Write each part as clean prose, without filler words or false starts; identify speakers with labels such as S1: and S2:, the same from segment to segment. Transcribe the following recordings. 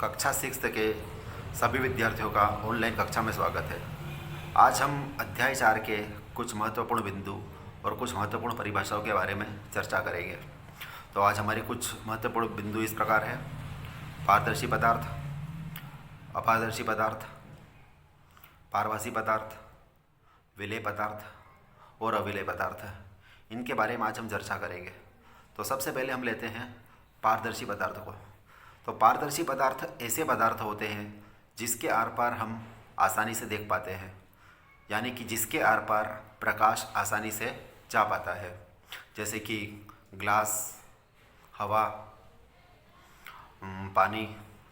S1: कक्षा 6 के सभी विद्यार्थियों का ऑनलाइन कक्षा में स्वागत है। आज हम अध्याय 4 के कुछ महत्वपूर्ण बिंदु और कुछ महत्वपूर्ण परिभाषाओं के बारे में चर्चा करेंगे। तो आज हमारे कुछ महत्वपूर्ण बिंदु इस प्रकार है: पारदर्शी पदार्थ, अपारदर्शी पदार्थ, पारभासी पदार्थ, विलेय पदार्थ और अविलेय पदार्थ। इनके बारे में आज हम चर्चा करेंगे। तो सबसे पहले हम लेते हैं पारदर्शी पदार्थ को। तो पारदर्शी पदार्थ ऐसे पदार्थ होते हैं जिसके आर पार हम आसानी से देख पाते हैं, यानी कि जिसके आर पार प्रकाश आसानी से जा पाता है। जैसे कि ग्लास, हवा, पानी,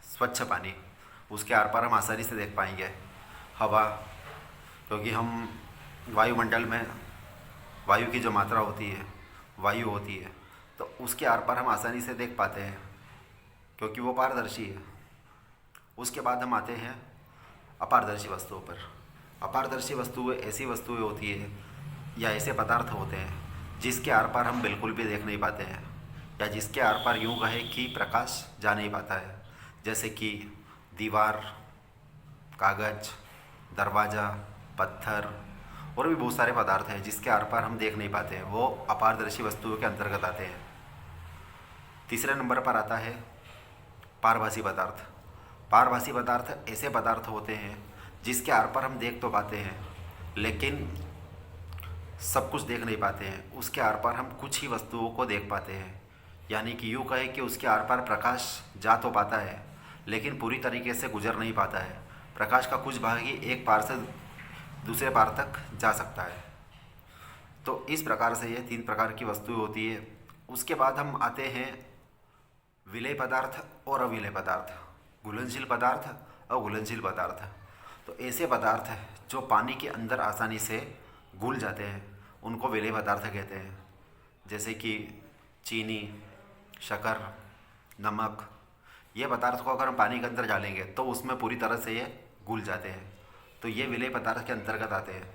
S1: स्वच्छ पानी, उसके आर पार हम आसानी से देख पाएंगे। हवा, क्योंकि हम वायुमंडल में वायु की जो मात्रा होती है, वायु होती है, तो उसके आर पार हम आसानी से देख पाते हैं क्योंकि वो पारदर्शी है। उसके बाद हम आते हैं अपारदर्शी वस्तुओं पर। अपारदर्शी वस्तुएं ऐसी वस्तुएं होती है या ऐसे पदार्थ होते हैं जिसके आर पार हम बिल्कुल भी देख नहीं पाते हैं, या जिसके आर पार यूँ कहे कि प्रकाश जा नहीं पाता है। जैसे कि दीवार, कागज, दरवाज़ा, पत्थर और भी बहुत सारे पदार्थ हैं जिसके आर पार हम देख नहीं पाते हैं, वो अपारदर्शी वस्तुओं के अंतर्गत आते हैं। तीसरे नंबर पर आता है पारभासी पदार्थ। पारभासी पदार्थ ऐसे पदार्थ होते हैं जिसके आर पार हम देख तो पाते हैं लेकिन सब कुछ देख नहीं पाते हैं। उसके आर पार हम कुछ ही वस्तुओं को देख पाते हैं, यानी कि यूँ कहे कि उसके आर पार प्रकाश जा तो पाता है लेकिन पूरी तरीके से गुजर नहीं पाता है। प्रकाश का कुछ भाग ही एक पार से दूसरे पार तक जा सकता है। तो इस प्रकार से ये 3 प्रकार की वस्तुएं होती है। उसके बाद हम आते हैं विलेय पदार्थ और अविलेय पदार्थ, घुलनशील पदार्थ, अघुलनशील पदार्थ। तो ऐसे पदार्थ जो पानी के अंदर आसानी से घुल जाते हैं उनको विलेय पदार्थ कहते हैं। जैसे कि चीनी, शक्कर, नमक, ये पदार्थ को अगर हम पानी के अंदर डालेंगे तो उसमें पूरी तरह से ये घुल जाते हैं, तो ये विलेय पदार्थ के अंतर्गत आते हैं।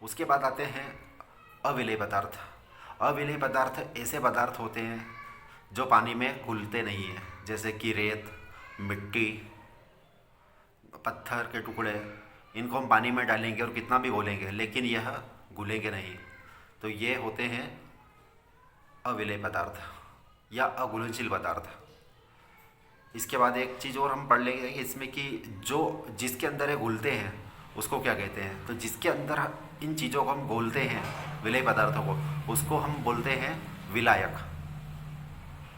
S1: उसके बाद आते हैं अविलेय पदार्थ। अविलेय पदार्थ ऐसे पदार्थ होते हैं जो पानी में घुलते नहीं हैं। जैसे कि रेत, मिट्टी, पत्थर के टुकड़े, इनको हम पानी में डालेंगे और कितना भी घोलेंगे लेकिन यह घुलेंगे नहीं। तो ये होते हैं अविलेय पदार्थ या अघुलनशील पदार्थ। इसके बाद एक चीज़ और हम पढ़ लेंगे कि इसमें कि जो जिसके अंदर ये घुलते हैं उसको क्या कहते हैं। तो जिसके अंदर इन चीज़ों को हम घोलते हैं, विलेय पदार्थों को, उसको हम बोलते हैं विलायक।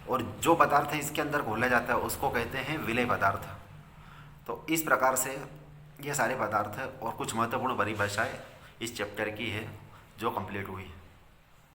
S1: और जो पदार्थ इसके अंदर घोला जाता है उसको कहते हैं विलेय पदार्थ। तो इस प्रकार से ये सारे पदार्थ और कुछ महत्वपूर्ण परिभाषाएं इस चैप्टर की है जो कंप्लीट हुई।